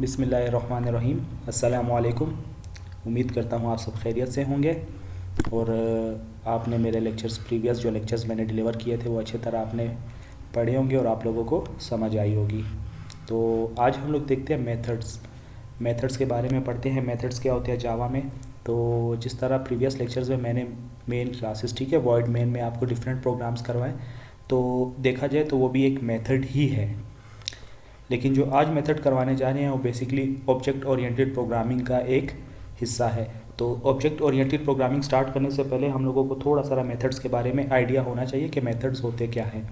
बिस्मिल्लाहिर्रहमानिर्रहीम। अस्सलामु अलैकुम। उम्मीद करता हूँ आप सब खैरियत से होंगे और आपने मेरे लेक्चर्स प्रीवियस जो लेक्चर्स मैंने डिलीवर किए थे वो अच्छी तरह आपने पढ़े होंगे और आप लोगों को समझ आई होगी। तो आज हम लोग देखते हैं मेथड्स के बारे में पढ़ते हैं। मेथड्स क्या होते हैं जावा में। तो जिस तरह प्रीवियस लेक्चर्स में मैंने मेन क्लासेस, ठीक है, वॉइड मेन में आपको डिफरेंट प्रोग्राम्स करवाएं, तो देखा जाए तो वो भी एक मेथड ही है। लेकिन जो आज मेथड करवाने जा रहे हैं वो बेसिकली ऑब्जेक्ट ओरिएंटेड प्रोग्रामिंग का एक हिस्सा है। तो ऑब्जेक्ट ओरिएंटेड प्रोग्रामिंग स्टार्ट करने से पहले हम लोगों को थोड़ा सा मेथड्स के बारे में आइडिया होना चाहिए कि मेथड्स होते क्या हैं।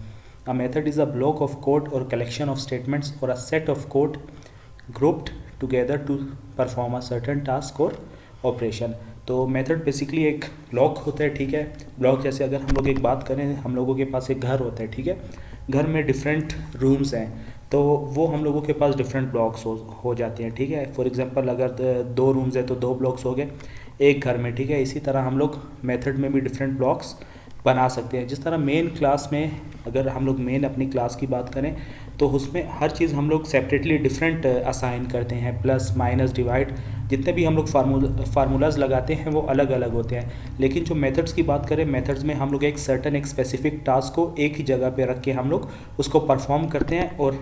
A method is a block of code और कलेक्शन ऑफ स्टेटमेंट्स और a set of code grouped together to perform a certain task और ऑपरेशन। तो मेथड बेसिकली एक ब्लॉक होता है, ठीक है। ब्लॉक जैसे अगर हम लोग एक बात करें, हम लोगों के पास एक घर होता है, ठीक है। घर में डिफरेंट रूम्स हैं, तो वो हम लोगों के पास डिफरेंट ब्लॉक्स हो जाते हैं, ठीक है। फॉर एग्जांपल अगर 2 रूम्स है तो 2 ब्लॉक्स हो गए एक घर में, ठीक है। इसी तरह हम लोग मेथड में भी डिफरेंट ब्लॉक्स बना सकते हैं। जिस तरह मेन क्लास में, अगर हम लोग मेन अपनी क्लास की बात करें तो उसमें हर चीज़ हम लोग सेपरेटली डिफरेंट असाइन करते हैं। प्लस माइनस डिवाइड जितने भी हम लोग फार्मूलाज लगाते हैं वो अलग अलग होते हैं। लेकिन जो मेथड्स की बात करें, मेथड्स में हम लोग एक सर्टन एक स्पेसिफिक टास्क को एक ही जगह पे रख के हम लोग उसको परफॉर्म करते हैं और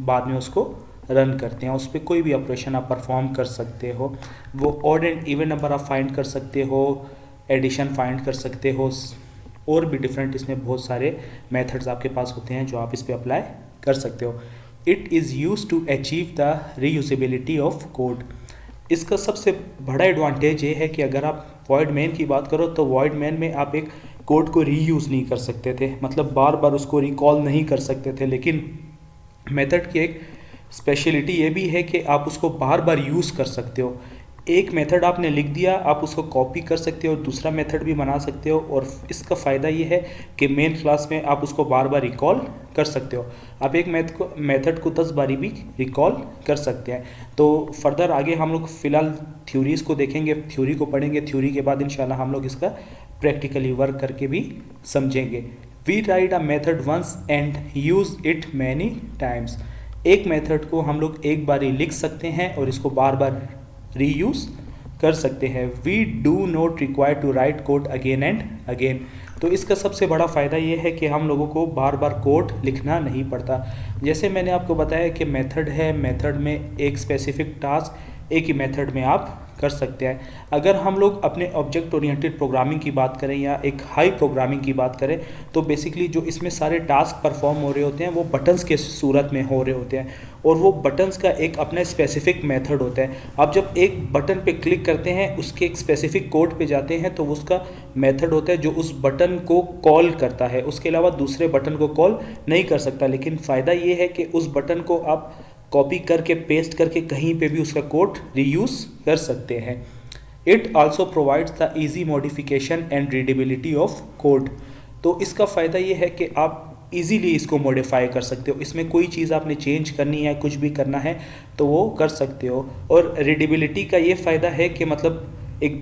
बाद में उसको रन करते हैं। उस पर कोई भी ऑपरेशन आप परफॉर्म कर सकते हो। वो ऑड एंड इवन नंबर आप फाइंड कर सकते हो, एडिशन फाइंड कर सकते हो, और भी डिफरेंट इसमें बहुत सारे मेथड्स आपके पास होते हैं जो आप इस पर अप्लाई कर सकते हो। It is use to achieve the reusability of code. इसका सबसे बड़ा एडवांटेज ये है कि अगर आप वॉइड मेन की बात करो तो वॉइड मेन में आप एक कोड को रीयूज़ नहीं कर सकते थे, मतलब बार बार उसको रिकॉल नहीं कर सकते थे। लेकिन मेथड की एक स्पेशलिटी ये भी है कि आप उसको बार बार यूज़ कर सकते हो। एक मेथड आपने लिख दिया, आप उसको कॉपी कर सकते हो, दूसरा मेथड भी बना सकते हो। और इसका फ़ायदा ये है कि मेन क्लास में आप उसको बार बार रिकॉल कर सकते हो। आप एक मेथड को 10 बारी भी रिकॉल कर सकते हैं। तो फर्दर आगे हम लोग फ़िलहाल थ्योरीज़ को देखेंगे, थ्योरी को पढ़ेंगे। थ्योरी के बाद इंशाल्लाह हम लोग इसका प्रैक्टिकली वर्क करके भी समझेंगे। We write a method once and use it many times. एक मेथड को हम लोग एक बार ही लिख सकते हैं और इसको बार बार रीयूज़ कर सकते हैं। We do not require to write code again and again. तो इसका सबसे बड़ा फ़ायदा ये है कि हम लोगों को बार बार कोड लिखना नहीं पड़ता। जैसे मैंने आपको बताया कि मेथड है, मेथड में एक स्पेसिफिक टास्क एक ही मेथड में आप कर सकते हैं। अगर हम लोग अपने ऑब्जेक्ट ओरिएंटेड प्रोग्रामिंग की बात करें या एक हाई प्रोग्रामिंग की बात करें तो बेसिकली जो इसमें सारे टास्क परफॉर्म हो रहे होते हैं वो बटन्स के सूरत में हो रहे होते हैं और वो बटन्स का एक अपना स्पेसिफिक मेथड होता है। आप जब एक बटन पे क्लिक करते हैं, उसके एक स्पेसिफिक कोड पे जाते हैं तो उसका मेथड होता है जो उस बटन को कॉल करता है, उसके अलावा दूसरे बटन को कॉल नहीं कर सकता। लेकिन फ़ायदा ये है कि उस बटन को आप कॉपी करके पेस्ट करके कहीं पे भी उसका कोड रीयूज़ कर सकते हैं। It also provides the easy modification and readability of code. तो इसका फ़ायदा ये है कि आप इजीली इसको मॉडिफाई कर सकते हो। इसमें कोई चीज़ आपने चेंज करनी है, कुछ भी करना है तो वो कर सकते हो। और रीडेबिलिटी का ये फ़ायदा है कि मतलब एक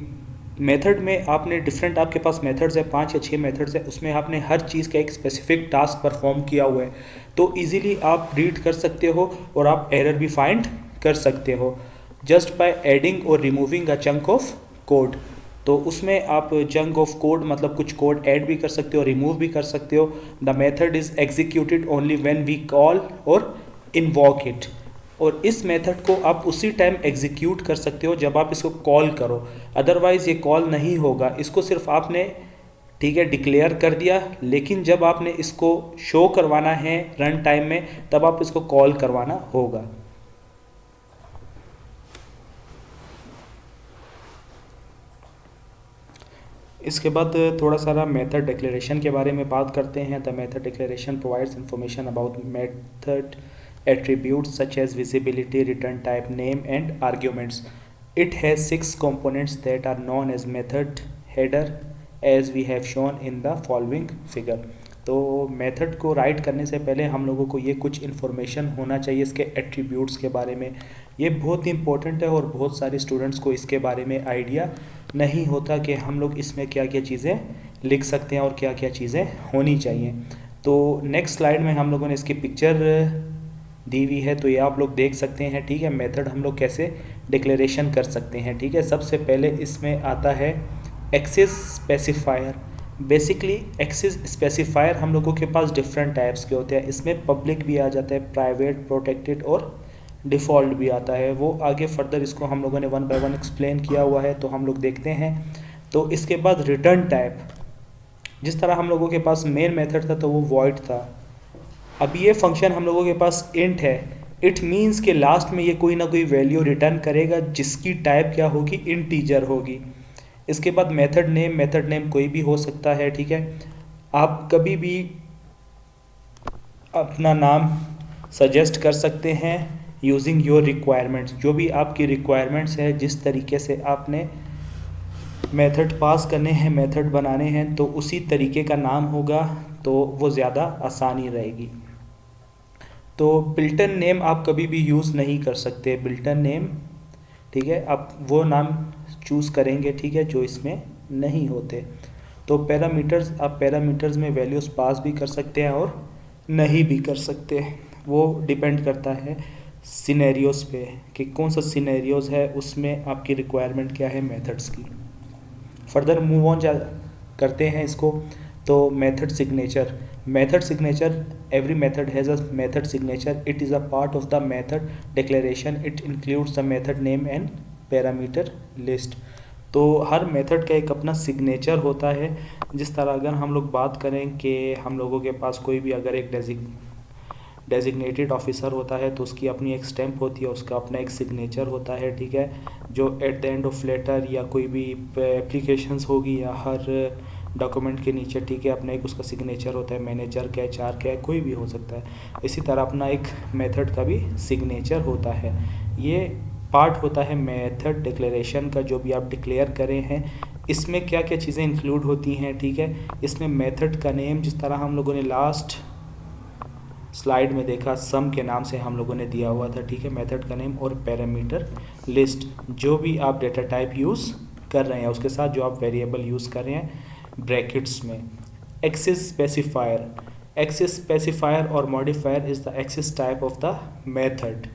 मेथड में आपने डिफरेंट, आपके पास मेथड्स है 5 या 6 मेथड्स है, उसमें आपने हर चीज़ का एक स्पेसिफिक टास्क परफॉर्म किया हुआ है तो इजीली आप रीड कर सकते हो और आप एरर भी फाइंड कर सकते हो जस्ट बाय एडिंग और removing a chunk of code. तो उसमें आप चंक ऑफ कोड मतलब कुछ कोड ऐड भी कर सकते हो, रिमूव भी कर सकते हो। The method is executed only when we call और इन्वॉक इट। और इस मेथड को आप उसी टाइम एग्जीक्यूट कर सकते हो जब आप इसको कॉल करो, अदरवाइज़ ये कॉल नहीं होगा। इसको सिर्फ आपने, ठीक है, डिक्लेयर कर दिया, लेकिन जब आपने इसको शो करवाना है रन टाइम में तब आप इसको कॉल करवाना होगा। इसके बाद थोड़ा सारा मेथड डिक्लेरेशन के बारे में बात करते हैं। The method declaration provides information about method attributes such as visibility, return type, name and arguments. It has 6 components that are known as method header as we have shown in the following figure. तो method को right करने से पहले हम लोगों को ये कुछ इन्फॉर्मेशन होना चाहिए इसके एट्रीब्यूट्स के बारे में। ये बहुत इंपॉर्टेंट है और बहुत सारे स्टूडेंट्स को इसके बारे में आइडिया नहीं होता कि हम लोग इसमें क्या क्या चीज़ें लिख सकते हैं और क्या क्या चीज़ें होनी चाहिए। तो नेक्स्ट स्लाइड में हम लोगों ने इसकी पिक्चर दी हुई है, तो ये आप लोग देख सकते हैं, ठीक है। मेथड हम लोग कैसे डिक्लेरेशन कर सकते हैं, ठीक है। सबसे पहले इसमें आता है access specifier. Basically access specifier हम लोगों के पास डिफरेंट टाइप्स के होते हैं। इसमें पब्लिक भी आ जाता है, प्राइवेट, प्रोटेक्टेड और डिफ़ॉल्ट भी आता है। वो आगे फर्दर इसको हम लोगों ने वन बाय वन एक्सप्लेन किया हुआ है, तो हम लोग देखते हैं। तो इसके बाद रिटर्न टाइप, जिस तरह हम लोगों के पास मेन मेथड था तो वो वॉइड था। अब ये फंक्शन हम लोगों के पास इंट है। इट मीन्स के लास्ट में ये कोई ना कोई वैल्यू रिटर्न करेगा जिसकी टाइप क्या होगी, इंटीजर होगी। इसके बाद मेथड नेम कोई भी हो सकता है, ठीक है। आप कभी भी अपना नाम सजेस्ट कर सकते हैं यूजिंग योर रिक्वायरमेंट्स। जो भी आपकी रिक्वायरमेंट्स है, जिस तरीके से आपने मेथड पास करने हैं, मेथड बनाने हैं, तो उसी तरीके का नाम होगा, तो वो ज़्यादा आसानी रहेगी। तो बिल्टन नेम आप कभी भी यूज़ नहीं कर सकते, बिल्टन नेम, ठीक है। आप वो नाम चूज़ करेंगे, ठीक है, जो इसमें नहीं होते। तो पैरामीटर्स, आप पैरामीटर्स में वैल्यूज़ पास भी कर सकते हैं और नहीं भी कर सकते। वो डिपेंड करता है सिनेरियोज़ पे कि कौन सा सिनेरियोज़ है, उसमें आपकी रिक्वायरमेंट क्या है मेथड्स की। फर्दर मूव ऑन करते हैं इसको। तो method signature, every method has a method signature. It is a part of the method declaration. It includes the method name and parameter list. तो हर मेथड का एक अपना सिग्नेचर होता है। जिस तरह अगर हम लोग बात करें कि हम लोगों के पास कोई भी अगर एक डेजिग्नेटेड ऑफिसर होता है तो उसकी अपनी एक स्टैम्प होती है, उसका अपना एक सिग्नेचर होता है, ठीक है, जो at the end of letter या कोई भी एप्लीकेशंस होगी या हर डॉक्यूमेंट के नीचे, ठीक है, अपना एक उसका सिग्नेचर होता है। मैनेजर का, एचआर का, कोई भी हो सकता है। इसी तरह अपना एक मेथड का भी सिग्नेचर होता है। ये पार्ट होता है मेथड डिक्लेरेशन का, जो भी आप डिक्लेयर करें हैं। इसमें क्या क्या चीज़ें इंक्लूड होती हैं, ठीक है। इसमें मेथड का नेम, जिस तरह हम लोगों ने लास्ट स्लाइड में देखा, सम के नाम से हम लोगों ने दिया हुआ था, ठीक है, मेथड का नेम, और पैरामीटर लिस्ट, जो भी आप डेटा टाइप यूज़ कर रहे हैं उसके साथ जो आप वेरिएबल यूज़ कर रहे हैं ब्रैकेट्स में। एक्सेस स्पेसिफायर और modifier is the access type of the method.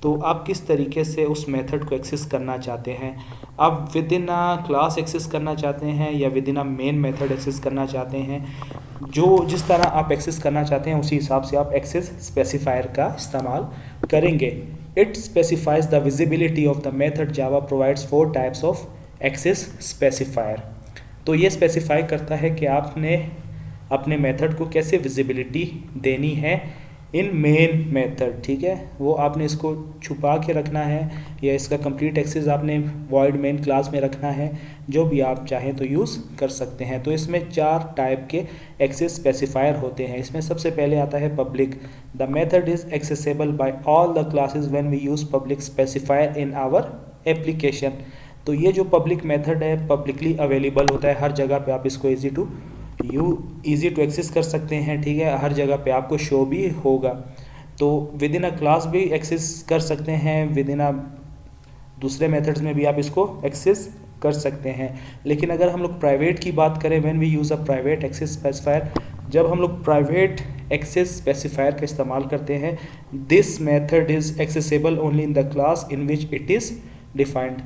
तो आप किस तरीके से उस मेथड को एक्सेस करना चाहते हैं। आप within a class access करना चाहते हैं या within a main method access करना चाहते हैं, जो जिस तरह आप एक्सेस करना चाहते हैं उसी हिसाब से आप एक्सेस स्पेसिफायर का इस्तेमाल करेंगे। It specifies the visibility of the method. Java provides 4 types of access specifier. तो ये स्पेसिफाई करता है कि आपने अपने मेथड को कैसे विजिबिलिटी देनी है इन मेन मेथड, ठीक है। वो आपने इसको छुपा के रखना है या इसका कंप्लीट एक्सेस आपने वॉइड मेन क्लास में रखना है, जो भी आप चाहें तो यूज़ कर सकते हैं। तो इसमें 4 टाइप के एक्सेस स्पेसिफायर होते हैं। इसमें सबसे पहले आता है public. The method is accessible by all the classes when we use public specifier in our application. तो ये जो पब्लिक मेथड है पब्लिकली अवेलेबल होता है, हर जगह पे आप इसको ईजी टू एक्सेस कर सकते हैं, ठीक है। हर जगह पे आपको शो भी होगा। तो विद इन अ क्लास भी एक्सेस कर सकते हैं, विद इन अ दूसरे मेथड्स में भी आप इसको एक्सेस कर सकते हैं। लेकिन अगर हम लोग प्राइवेट की बात करें, when we use a private access specifier, जब हम लोग प्राइवेट एक्सेस स्पेसिफायर का इस्तेमाल करते हैं, this method is accessible only in the class in which it is defined.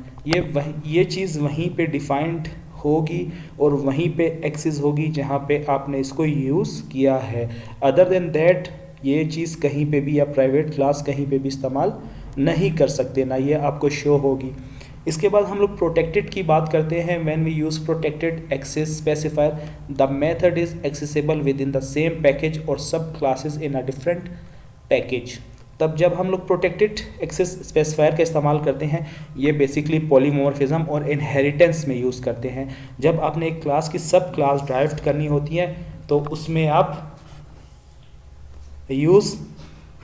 ये चीज़ वहीं पे डिफाइंड होगी और वहीं पे एक्सेस होगी जहाँ पे आपने इसको यूज़ किया है। अदर देन दैट ये चीज़ कहीं पे भी या प्राइवेट क्लास कहीं पे भी इस्तेमाल नहीं कर सकते, ना ये आपको शो होगी। इसके बाद हम लोग प्रोटेक्टेड की बात करते हैं। When we use protected access specifier, the method is accessible within the same package और subclasses in a different package. तब जब हम लोग प्रोटेक्टेड एक्सेस स्पेसिफायर का इस्तेमाल करते हैं, ये बेसिकली पॉलीमॉर्फिज्म और इनहेरिटेंस में यूज़ करते हैं। जब आपने एक क्लास की सब क्लास ड्राइव करनी होती है तो उसमें आप यूज़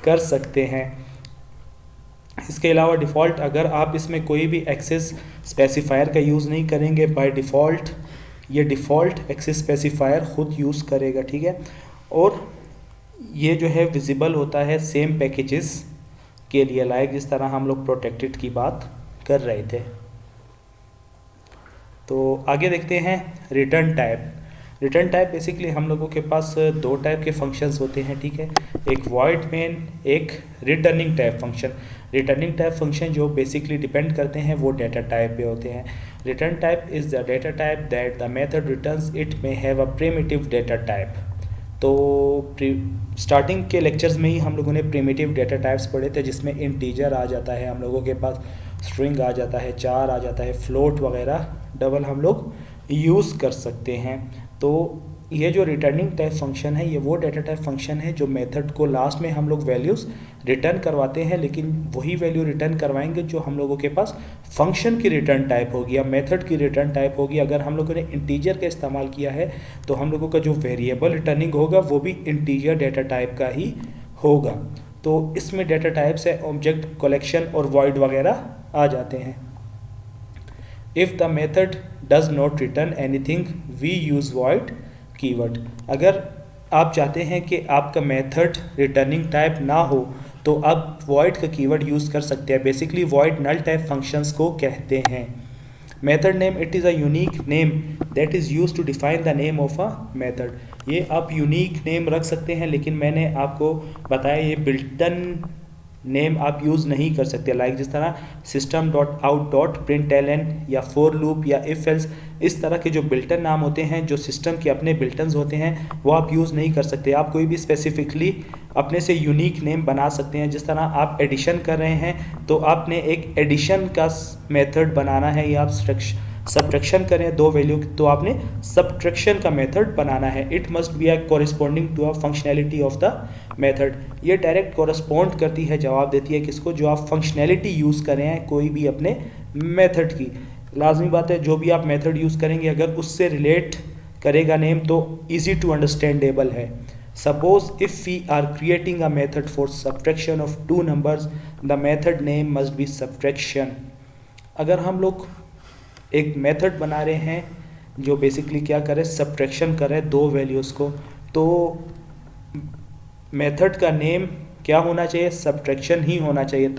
कर सकते हैं। इसके अलावा डिफ़ॉल्ट, अगर आप इसमें कोई भी एक्सेस स्पेसिफायर का यूज़ नहीं करेंगे, बाय डिफ़ॉल्ट ये डिफ़ॉल्ट एक्सेस स्पेसिफायर ख़ुद यूज़ करेगा, ठीक है। और ये जो है विजिबल होता है सेम पैकेजेस के लिए, लाइक जिस तरह हम लोग प्रोटेक्टेड की बात कर रहे थे। तो आगे देखते हैं return type. Return type basically हम लोगों के पास दो टाइप के फंक्शंस होते हैं, ठीक है, एक वॉइड मेन, एक returning type function. Returning type function जो बेसिकली डिपेंड करते हैं वो डेटा टाइप पे होते हैं। Return type is the data type that the method returns, it may have a primitive data type. तो स्टार्टिंग के लेक्चर्स में ही हम लोगों ने प्रिमिटिव डेटा टाइप्स पढ़े थे, जिसमें इंटीजर आ जाता है, हम लोगों के पास स्ट्रिंग आ जाता है, चार आ जाता है, फ्लोट वगैरह डबल हम लोग यूज़ कर सकते हैं। तो ये जो रिटर्निंग टाइप फंक्शन है ये वो डेटा टाइप फंक्शन है जो मेथड को लास्ट में हम लोग वैल्यूज़ रिटर्न करवाते हैं, लेकिन वही वैल्यू रिटर्न करवाएंगे जो हम लोगों के पास फंक्शन की रिटर्न टाइप होगी या मेथड की रिटर्न टाइप होगी। अगर हम लोगों ने इंटीजर का इस्तेमाल किया है तो हम लोगों का जो वेरिएबल रिटर्निंग होगा वो भी इंटीजर डेटा टाइप का ही होगा। तो इसमें डेटा टाइप से ऑब्जेक्ट कलेक्शन और वॉइड वगैरह आ जाते हैं। If the method does not return anything we use void keyword. अगर आप चाहते हैं कि आपका मेथड रिटर्निंग टाइप ना हो तो आप वॉइड का कीवर्ड यूज़ कर सकते हैं। Basically void null type functions को कहते हैं। Method name, it is a unique name that is use to define the name of a method. ये आप यूनिक नेम रख सकते हैं, लेकिन मैंने आपको बताया ये बिल्टन नेम आप यूज़ नहीं कर सकते। लाइक जिस तरह system dot out dot println या फॉर लूप या इफ एल्स, इस तरह के जो बिल्टन नाम होते हैं जो सिस्टम के अपने बिल्टन्स होते हैं वो आप यूज़ नहीं कर सकते। आप कोई भी स्पेसिफिकली अपने से यूनिक नेम बना सकते हैं। जिस तरह आप एडिशन कर रहे हैं तो आपने एक एडिशन का मेथड बनाना है, या आप सब्ट्रैक्शन करें दो वैल्यू तो आपने सब्ट्रैक्शन का मेथड बनाना है। It must be a corresponding to a functionality of the method. ये डायरेक्ट कॉरस्पॉन्ड करती है, जवाब देती है किसको, जो आप फंक्शनैलिटी यूज़ करें हैं कोई भी अपने मेथड की। लाजमी बात है जो भी आप मेथड यूज़ करेंगे अगर उससे रिलेट करेगा नेम तो ईजी टू अंडरस्टैंडेबल है। Suppose if we are creating a method for subtraction of two numbers, the method name must be subtraction. अगर हम लोग एक मेथड बना रहे हैं जो बेसिकली क्या करे, सब्ट्रैक्शन करे दो वैल्यूज़ को, तो मेथड का नेम क्या होना चाहिए, सब्ट्रैक्शन ही होना चाहिए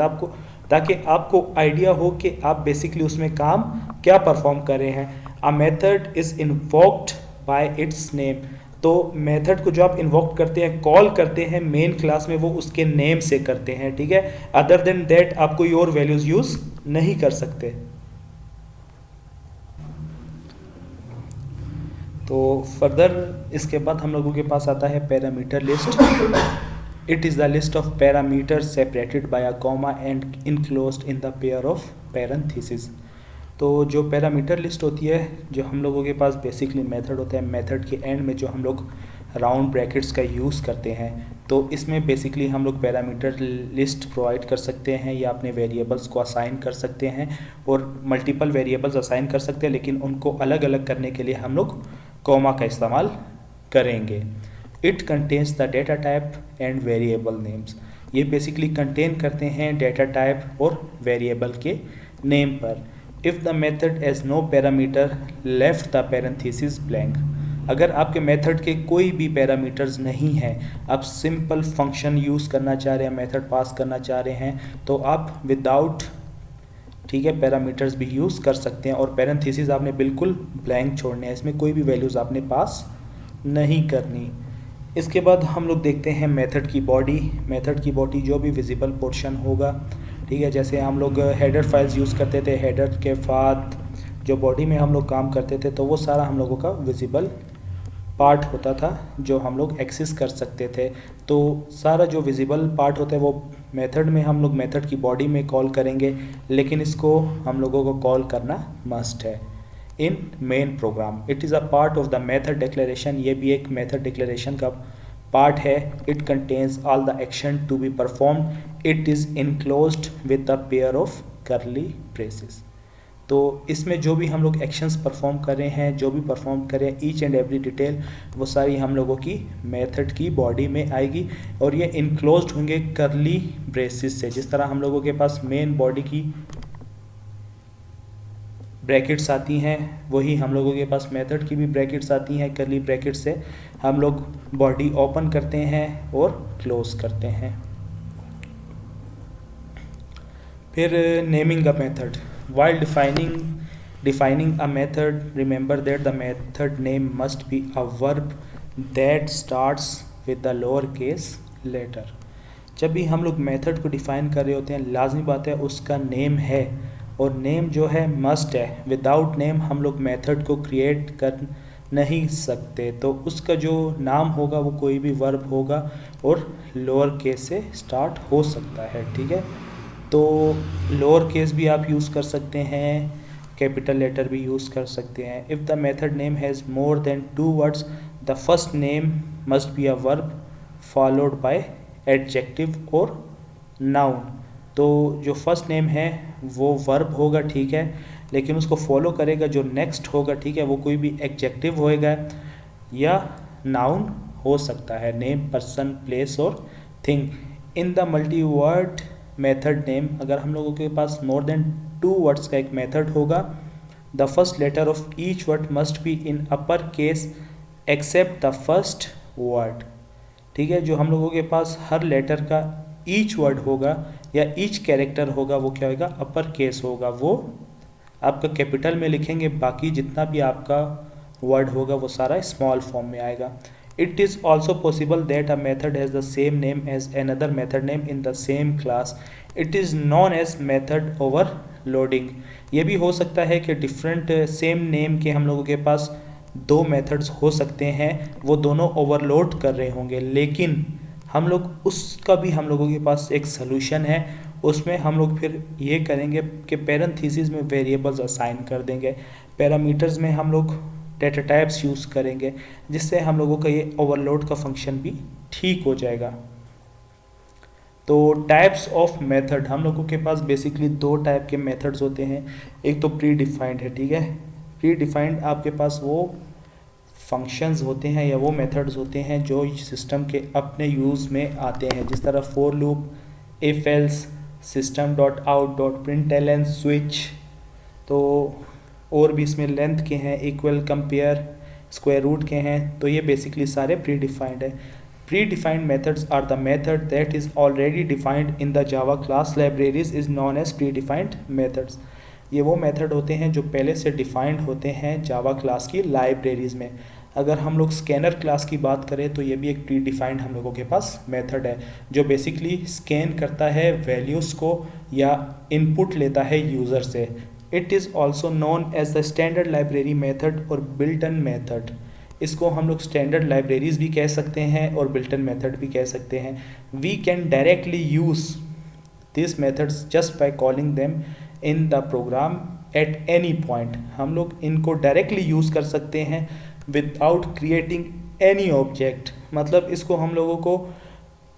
ताकि आपको आइडिया हो कि आप बेसिकली उसमें काम क्या परफॉर्म कर रहे हैं। A method is invoked bye it's name. तो मेथड को जो आप इन्वोक करते हैं, कॉल करते हैं मेन क्लास में, वो उसके नेम से करते हैं, ठीक है। अदर देन दैट आप कोई और वैल्यूज़ यूज़ नहीं कर सकते। तो फर्दर इसके बाद हम लोगों के पास आता है parameter list. It is the list of parameters separated by a comma and enclosed in the pair of parenthesis. तो जो पैरामीटर लिस्ट होती है, जो हम लोगों के पास बेसिकली मेथड होता है, मेथड के एंड में जो हम लोग राउंड ब्रैकेट्स का यूज़ करते हैं, तो इसमें बेसिकली हम लोग पैरामीटर लिस्ट प्रोवाइड कर सकते हैं या अपने वेरिएबल्स को असाइन कर सकते हैं और मल्टीपल वेरिएबल्स असाइन कर सकते हैं, लेकिन उनको अलग अलग करने के लिए हम लोग कॉमा का इस्तेमाल करेंगे। It contains the data type and variable names. ये बेसिकली कंटेन करते हैं डेटा टाइप और वेरिएबल के नेम पर। If the method has no parameter left the parenthesis blank. अगर आपके मेथड के कोई भी पैरामीटर्स नहीं हैं, आप सिंपल फंक्शन यूज़ करना चाह रहे हैं, मेथड पास करना चाह रहे हैं, तो आप विदाउट, ठीक है, पैरामीटर्स भी यूज़ कर सकते हैं। और पैरेंथेसिस आपने बिल्कुल ब्लैंक छोड़ने हैं, इसमें कोई भी वैल्यूज़ आपने पास नहीं करनी। इसके बाद हम लोग देखते हैं मेथड की बॉडी। मेथड की बॉडी जो भी विजिबल पोर्शन होगा, ठीक है, जैसे हम लोग हेडर फाइल्स यूज़ करते थे, हेडर के बाद जो बॉडी में हम लोग काम करते थे तो वो सारा हम लोगों का विजिबल पार्ट होता था जो हम लोग एक्सेस कर सकते थे। तो सारा जो विजिबल पार्ट होता है वो मेथड में हम लोग मेथड की बॉडी में कॉल करेंगे, लेकिन इसको हम लोगों को कॉल करना मस्ट है in main program. It is a part of the method declaration. ये भी एक मेथड डिक्लेरेशन का पार्ट है। It contains all the action to be performed. It is enclosed with the pair of curly braces. तो इसमें जो भी हम लोग एक्शंस परफॉर्म कर रहे हैं, जो भी परफॉर्म कर रहे हैं, ईच एंड एवरी डिटेल वो सारी हम लोगों की मेथड की बॉडी में आएगी और ये इनक्लोज्ड होंगे करली ब्रेसेस से। जिस तरह हम लोगों के पास मेन बॉडी की ब्रैकेट्स आती हैं, वही हम लोगों के पास मेथड की भी ब्रैकेट्स आती हैं। करली ब्रैकेट से हम लोग बॉडी ओपन करते हैं और क्लोज करते हैं। फिर naming a method. While defining Defining a method, remember that the method name must be a verb that starts with the lowercase letter. जब भी हम लोग मेथड को डिफ़ाइन कर रहे होते हैं, लाजमी बात है उसका नेम है, और नेम जो है मस्ट है. विदाउट नेम हम लोग मेथड को क्रिएट कर नहीं सकते. तो उसका जो नाम होगा वो कोई भी वर्ब होगा और लोअर केस से स्टार्ट हो सकता है. ठीक है, तो लोअर केस भी आप यूज़ कर सकते हैं, कैपिटल लेटर भी यूज़ कर सकते हैं. If the method name has more than 2 words the first name must be a verb followed by adjective और नाउन. तो जो फर्स्ट नेम है वो वर्ब होगा, ठीक है, लेकिन उसको फॉलो करेगा जो नेक्स्ट होगा, ठीक है, वो कोई भी एडजेक्टिव होएगा या नाउन हो सकता है, नेम, पर्सन, प्लेस और thing. In the multi word method name, अगर हम लोगों के पास मोर देन 2 वर्ड्स का एक मेथड होगा, the first letter of each word must be in upper case except the first word. ठीक है, जो हम लोगों के पास हर लेटर का ईच वर्ड होगा या ईच कैरेक्टर होगा वो क्या होगा, अपर केस होगा, वो आपका कैपिटल में लिखेंगे, बाकी जितना भी आपका वर्ड होगा वो सारा स्मॉल फॉर्म में आएगा. It is also possible that a method has the same name as another method name in the same class. It is known as method overloading. ये भी हो सकता है कि डिफरेंट सेम नेम के हम लोगों के पास 2 मेथड्स हो सकते हैं, वो दोनों ओवरलोड कर रहे होंगे, लेकिन हम लोग उसका भी हम लोगों के पास एक सलूशन है. उसमें हम लोग फिर ये करेंगे कि पैरेंथेसिस में वेरिएबल्स असाइन कर देंगे, पैरामीटर्स में हम लोग डेटा टाइप्स यूज़ करेंगे, जिससे हम लोगों का ये ओवरलोड का फंक्शन भी ठीक हो जाएगा. तो टाइप्स ऑफ मेथड, हम लोगों के पास बेसिकली 2 टाइप के मेथड्स होते हैं. एक तो प्री डिफाइंड है, ठीक है, प्री डिफाइंड आपके पास वो फंक्शंस होते हैं या वो मेथड्स होते हैं जो सिस्टम के अपने यूज़ में आते हैं, जिस तरह for loop, if else, system dot out dot println, switch. तो और भी इसमें लेंथ के हैं, इक्वल, कंपेयर, स्क्वायर रूट के हैं. तो ये बेसिकली सारे प्री डिफाइंड है. Predefined methods are the method that is already defined in the Java class libraries is known as predefined methods. ये वो मेथड होते हैं जो पहले से डिफाइंड होते हैं जावा क्लास की लाइब्रेरीज़ में. अगर हम लोग स्कैनर क्लास की बात करें तो ये भी एक प्री डिफाइंड हम लोगों के पास मेथड है, जो बेसिकली स्कैन करता है वैल्यूज़ को या इनपुट लेता है यूज़र से. It is also known as the standard library method और बिल्ट इन मेथड. इसको हम लोग स्टैंडर्ड लाइब्रेरीज भी कह सकते हैं और बिल्ट इन मेथड भी कह सकते हैं. We can directly use this methods just by calling them in the program at any point. हम लोग इनको डायरेक्टली यूज़ कर सकते हैं विदाउट क्रिएटिंग एनी ऑब्जेक्ट. मतलब इसको हम लोगों को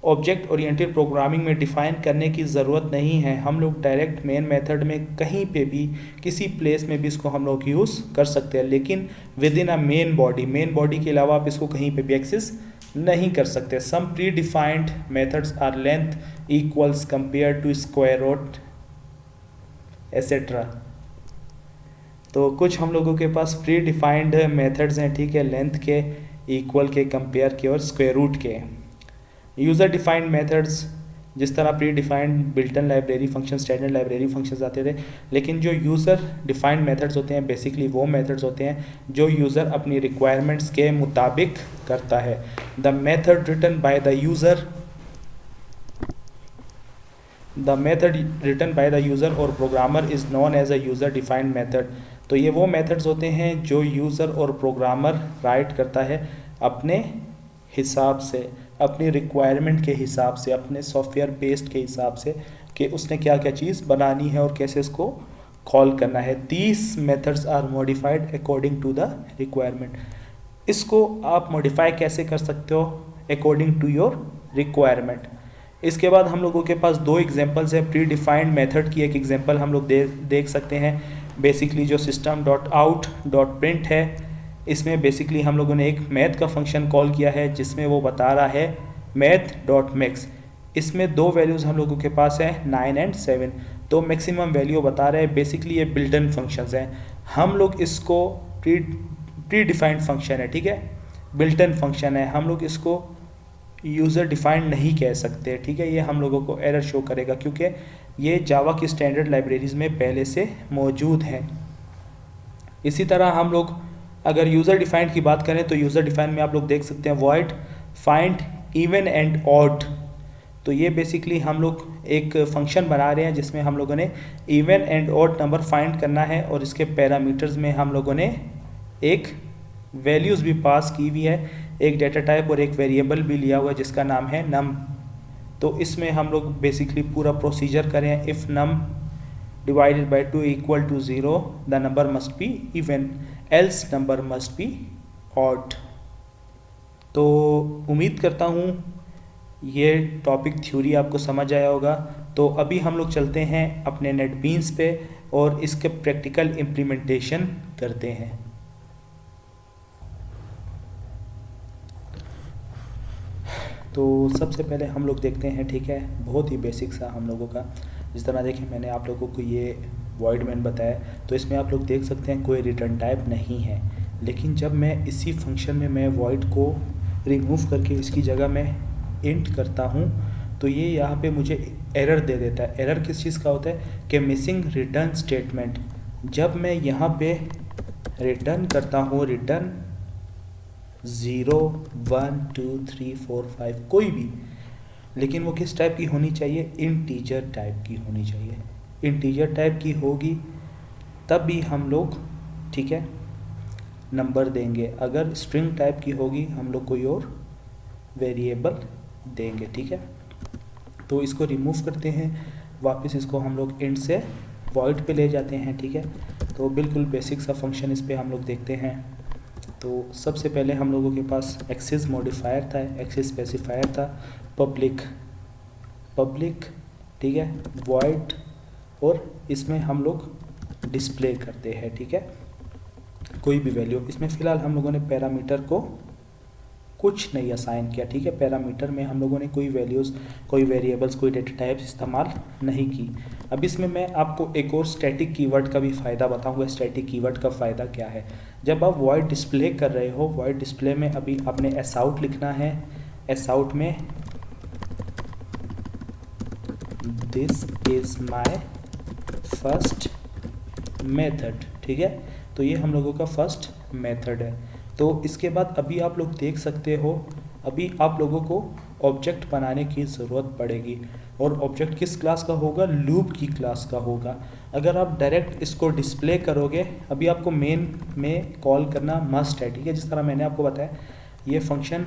ऑब्जेक्ट ओरिएंटेड प्रोग्रामिंग में डिफ़ाइन करने की ज़रूरत नहीं है. हम लोग डायरेक्ट मेन मेथड में कहीं पे भी किसी प्लेस में भी इसको हम लोग यूज़ कर सकते हैं, लेकिन with in a main body के अलावा आप इसको कहीं पे भी एक्सेस नहीं कर सकते. Some predefined methods are length, equals, compare to, square root, etcetera. तो कुछ हम लोगों के पास प्री डिफाइंड मेथड्स हैं, ठीक है, लेंथ के, इक्वल के, कंपेयर के और स्क्वायर रूट के. यूज़र डिफाइंड मेथड्स, जिस तरह pre defined built in library function, standard library functions आते थे, लेकिन जो यूज़र डिफाइंड मेथड्स होते हैं बेसिकली वो मेथड्स होते हैं जो यूज़र अपनी रिक्वायरमेंट्स के मुताबिक करता है. The method written by the user और programmer is known as a user defined method. तो ये वो मेथड्स होते हैं जो यूज़र और प्रोग्रामर राइट करता है अपने हिसाब से, अपनी रिक्वायरमेंट के हिसाब से, अपने सॉफ्टवेयर बेस्ड के हिसाब से कि उसने क्या क्या चीज़ बनानी है और कैसे इसको कॉल करना है. These methods are modified according to the requirement. इसको आप मॉडिफाई कैसे कर सकते हो, अकॉर्डिंग टू योर रिक्वायरमेंट. इसके बाद हम लोगों के पास 2 एग्जांपल्स है प्री डिफाइंड मेथड की. एक एग्जांपल हम लोग देख सकते हैं, बेसिकली जो system dot out dot print है, इसमें बेसिकली हम लोगों ने एक मैथ का फंक्शन कॉल किया है जिसमें वो बता रहा है मैथ डॉट मैक्स. इसमें 2 वैल्यूज़ हम लोगों के पास है 9 एंड 7. तो मैक्सिमम वैल्यू बता रहे हैं. बेसिकली ये बिल्ट इन फंक्शंस हैं. हम लोग इसको प्री डिफाइंड फंक्शन है, ठीक है, बिल्ट इन फंक्शन है, हम लोग इसको यूज़र डिफाइंड नहीं कह सकते, ठीक है. ये हम लोगों को एरर शो करेगा क्योंकि ये जावा की स्टैंडर्ड लाइब्रेरीज़ में पहले से मौजूद है. इसी तरह हम लोग अगर यूज़र डिफाइंड की बात करें तो यूज़र डिफाइंड में आप लोग देख सकते हैं void find even and odd. तो ये बेसिकली हम लोग एक फंक्शन बना रहे हैं जिसमें हम लोगों ने even and odd number find करना है, और इसके पैरामीटर्स में हम लोगों ने एक वैल्यूज़ भी पास की हुई है, एक डेटा टाइप और एक वेरिएबल भी लिया हुआ है जिसका नाम है नम। तो इसमें हम लोग बेसिकली पूरा प्रोसीजर करें, if num divided by 2 equal to 0 the number must be even else number must be odd. तो उम्मीद करता हूँ ये टॉपिक थ्योरी आपको समझ आया होगा। तो अभी हम लोग चलते हैं अपने नेटबीन्स पे और इसके प्रैक्टिकल इम्प्लीमेंटेशन करते हैं। तो सबसे पहले हम लोग देखते हैं, ठीक है, बहुत ही बेसिक सा हम लोगों का, जिस तरह देखिए मैंने आप लोगों को ये वॉइड मैन बताया, तो इसमें आप लोग देख सकते हैं कोई रिटर्न टाइप नहीं है। लेकिन जब मैं इसी फंक्शन में मैं वॉइड को रिमूव करके इसकी जगह में इंट करता हूँ तो ये यहाँ पे मुझे एरर दे देता है। एरर किस चीज़ का होता है कि मिसिंग रिटर्न स्टेटमेंट। जब मैं यहाँ पे रिटर्न करता हूँ रिटर्न 0 1 2 3 4 5 कोई भी, लेकिन वो किस टाइप की होनी चाहिए, इंटीजर टाइप की होनी चाहिए। इंटीजर टाइप की होगी तब भी हम लोग, ठीक है, नंबर देंगे। अगर स्ट्रिंग टाइप की होगी हम लोग कोई और वेरिएबल देंगे, ठीक है। तो इसको रिमूव करते हैं, वापस इसको हम लोग इंट से वॉइड पे ले जाते हैं, ठीक है। तो बिल्कुल बेसिक सा फंक्शन इस पे हम लोग देखते हैं। तो सबसे पहले हम लोगों के पास एक्सेस मॉडिफायर था, एक्सेस स्पेसिफायर था, पब्लिक, ठीक है, वॉइड, और इसमें हम लोग डिस्प्ले करते हैं, ठीक है, कोई भी वैल्यू। इसमें फ़िलहाल हम लोगों ने पैरामीटर को कुछ नहीं असाइन किया, ठीक है। पैरामीटर में हम लोगों ने कोई वैल्यूज़, कोई वेरिएबल्स, कोई डेटा टाइप्स इस्तेमाल नहीं की। अब इसमें मैं आपको एक और स्टैटिक कीवर्ड का भी फ़ायदा बताऊंगा। स्टैटिक कीवर्ड का फ़ायदा क्या है, जब आप वॉइड डिस्प्ले कर रहे हो, वॉइड डिस्प्ले में अभी आपने एस आउट लिखना है। एस आउट में this is my first method, ठीक है। तो ये हम लोगों का फर्स्ट मेथड है। तो इसके बाद अभी आप लोग देख सकते हो, अभी आप लोगों को ऑब्जेक्ट बनाने की ज़रूरत पड़ेगी, और ऑब्जेक्ट किस क्लास का होगा, लूप की क्लास का होगा। अगर आप डायरेक्ट इसको डिस्प्ले करोगे, अभी आपको मेन में कॉल करना मस्ट है, ठीक है। जिस तरह मैंने आपको बताया ये फंक्शन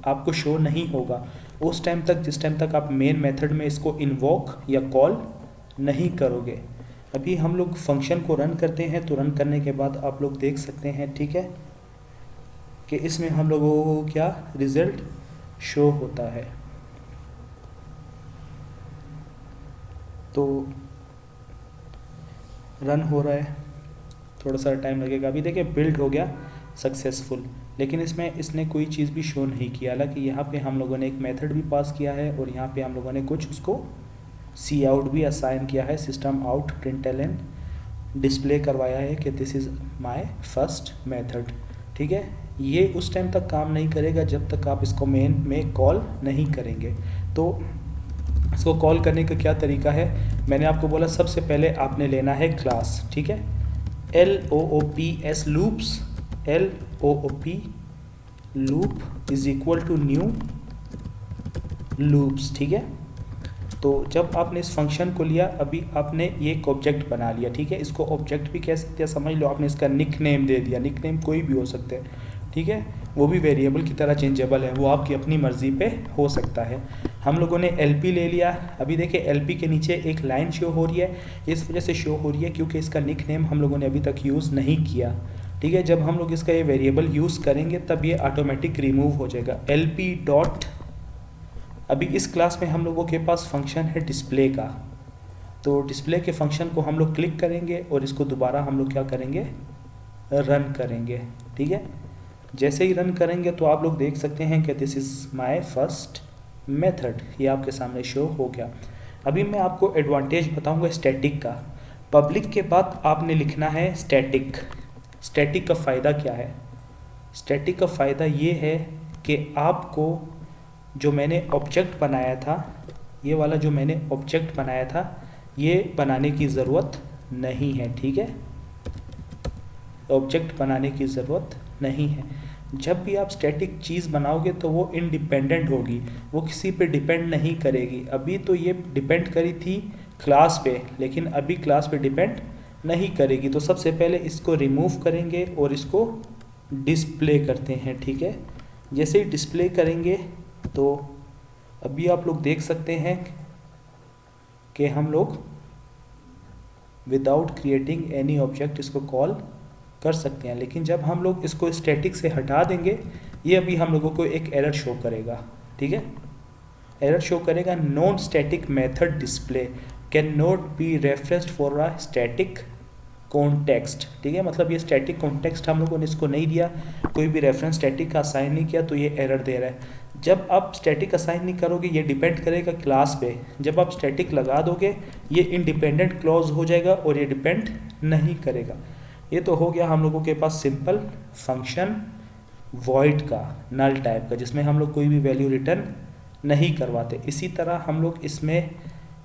आपको शो नहीं होगा उस टाइम तक जिस टाइम तक आप मेन मेथड में इसको इन्वोक या कॉल नहीं करोगे। अभी हम लोग फंक्शन को रन करते हैं, तो रन करने के बाद आप लोग देख सकते हैं, ठीक है, कि इसमें हम लोगों को क्या रिजल्ट शो होता है। तो रन हो रहा है, थोड़ा सा टाइम लगेगा। अभी देखिए बिल्ड हो गया सक्सेसफुल, लेकिन इसमें इसने कोई चीज़ भी शो नहीं किया। हालांकि यहाँ पे हम लोगों ने एक मेथड भी पास किया है, और यहाँ पे हम लोगों ने कुछ उसको सी आउट भी असाइन किया है, सिस्टम आउट प्रिंटलन डिस्प्ले करवाया है कि this is my first method, ठीक है। ये उस टाइम तक काम नहीं करेगा जब तक आप इसको मेन में कॉल नहीं करेंगे। तो इसको कॉल करने का क्या तरीका है, मैंने आपको बोला सबसे पहले आपने लेना है क्लास, ठीक है, LOOPS loops, LOOP loop is equal to new loops, ठीक है। तो जब आपने इस फंक्शन को लिया, अभी आपने ये एक ऑब्जेक्ट बना लिया, ठीक है। इसको ऑब्जेक्ट भी कह सकते हैं, समझ लो आपने इसका निक नेम दे दिया। निक नेम कोई भी हो सकते हैं, ठीक है, वो भी वेरिएबल की तरह चेंजेबल है, वो आपकी अपनी मर्ज़ी पे हो सकता है। हम लोगों ने LP ले लिया। अभी देखिए LP के नीचे एक लाइन शो हो रही है, इस वजह से शो हो रही है क्योंकि इसका निक नेम हम लोगों ने अभी तक यूज़ नहीं किया, ठीक है। जब हम लोग इसका ये वेरिएबल यूज़ करेंगे तब ये ऑटोमेटिक रिमूव हो जाएगा। LP डॉट, अभी इस क्लास में हम लोगों के पास फंक्शन है डिस्प्ले का, तो डिस्प्ले के फंक्शन को हम लोग क्लिक करेंगे और इसको दोबारा हम लोग क्या करेंगे, रन करेंगे, ठीक है। जैसे ही रन करेंगे तो आप लोग देख सकते हैं कि this is my first method, ये आपके सामने शो हो गया। अभी मैं आपको एडवांटेज बताऊंगा स्टैटिक का। पब्लिक के बाद आपने लिखना है स्टैटिक। स्टैटिक का फ़ायदा क्या है, स्टैटिक का फ़ायदा ये है कि आपको जो मैंने ऑब्जेक्ट बनाया था, ये वाला जो मैंने ऑब्जेक्ट बनाया था, ये बनाने की ज़रूरत नहीं है, ठीक है। ऑब्जेक्ट बनाने की ज़रूरत नहीं है। जब भी आप स्टैटिक चीज़ बनाओगे तो वो इंडिपेंडेंट होगी, वो किसी पे डिपेंड नहीं करेगी। अभी तो ये डिपेंड करी थी क्लास पे, लेकिन अभी क्लास पे डिपेंड नहीं करेगी। तो सबसे पहले इसको रिमूव करेंगे और इसको डिस्प्ले करते हैं, ठीक है। जैसे ही डिस्प्ले करेंगे तो अभी आप लोग देख सकते हैं कि हम लोग विदाउट क्रिएटिंग एनी ऑब्जेक्ट इसको कॉल कर सकते हैं। लेकिन जब हम लोग इसको स्टैटिक से हटा देंगे, ये अभी हम लोगों को एक एरर शो करेगा, ठीक है। एरर शो करेगा, non static method display can not be referenced for a static context, ठीक है। मतलब ये स्टैटिक कॉन्टेक्स्ट हम लोगों ने इसको नहीं दिया, कोई भी रेफरेंस स्टैटिक का असाइन नहीं किया, तो ये एरर दे रहा है। जब आप स्टैटिक असाइन नहीं करोगे, ये डिपेंड करेगा क्लास पे। जब आप स्टैटिक लगा दोगे, ये इंडिपेंडेंट क्लॉज हो जाएगा और ये डिपेंड नहीं करेगा। ये तो हो गया हम लोगों के पास सिंपल फंक्शन वॉइड का, नल टाइप का, जिसमें हम लोग कोई भी वैल्यू रिटर्न नहीं करवाते। इसी तरह हम लोग इसमें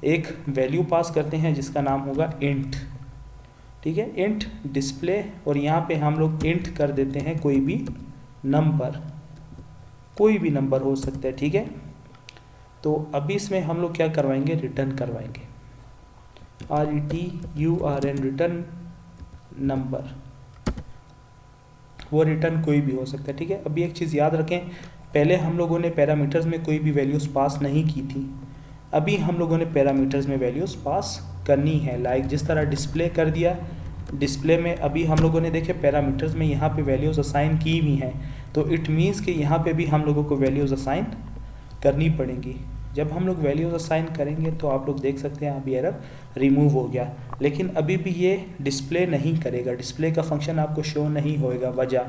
एक वैल्यू पास करते हैं जिसका नाम होगा इंट, ठीक है, इंट डिस्प्ले। और यहाँ पे हम लोग इंट कर देते हैं कोई भी नंबर, कोई भी नंबर हो सकता है, ठीक है। तो अभी इसमें हम लोग क्या करवाएंगे, रिटर्न करवाएंगे, RETURN, रिटर्न नंबर। वो रिटर्न कोई भी हो सकता है, ठीक है। अभी एक चीज़ याद रखें, पहले हम लोगों ने पैरामीटर्स में कोई भी वैल्यूज़ पास नहीं की थी, अभी हम लोगों ने पैरामीटर्स में वैल्यूज़ पास करनी है। लाइक जिस तरह डिस्प्ले कर दिया, डिस्प्ले में अभी हम लोगों ने देखे पैरामीटर्स में यहाँ पे वैल्यूज़ असाइन की हुई हैं, तो इट मीन्स कि यहाँ पे भी हम लोगों को वैल्यूज़ असाइन करनी पड़ेंगी। जब हम लोग वैल्यूज़ असाइन करेंगे तो आप लोग देख सकते हैं अभी एरर रिमूव हो गया, लेकिन अभी भी ये डिस्प्ले नहीं करेगा, डिस्प्ले का फंक्शन आपको शो नहीं होएगा। वजह,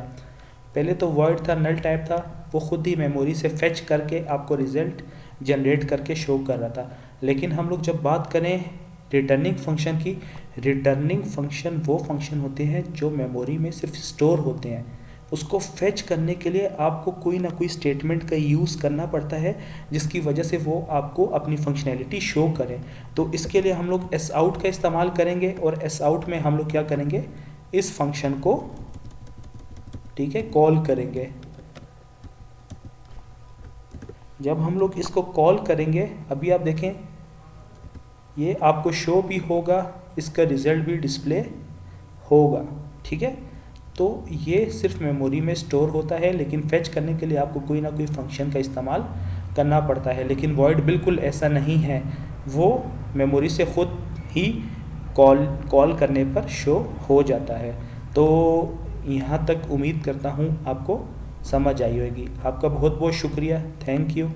पहले तो वर्ड था, नल टाइप था, वो खुद ही मेमोरी से फेच करके आपको रिजल्ट जनरेट करके शो कर रहा था। लेकिन हम लोग जब बात करें रिटर्निंग फंक्शन की, रिटर्निंग फंक्शन वो फंक्शन होते हैं जो मेमोरी में सिर्फ स्टोर होते हैं। उसको फेच करने के लिए आपको कोई ना कोई स्टेटमेंट का यूज़ करना पड़ता है, जिसकी वजह से वो आपको अपनी फंक्शनैलिटी शो करें। तो इसके लिए हम लोग एस आउट का इस्तेमाल करेंगे, और एस आउट में हम लोग क्या करेंगे, इस फंक्शन को, ठीक है, कॉल करेंगे। जब हम लोग इसको कॉल करेंगे, अभी आप देखें ये आपको शो भी होगा, इसका रिज़ल्ट भी डिस्प्ले होगा, ठीक है। तो ये सिर्फ मेमोरी में स्टोर होता है, लेकिन फेच करने के लिए आपको कोई ना कोई फंक्शन का इस्तेमाल करना पड़ता है। लेकिन वॉइड बिल्कुल ऐसा नहीं है, वो मेमोरी से ख़ुद ही कॉल करने पर शो हो जाता है। तो यहाँ तक उम्मीद करता हूँ आपको समझ आई होगी। आपका बहुत बहुत शुक्रिया, थैंक यू।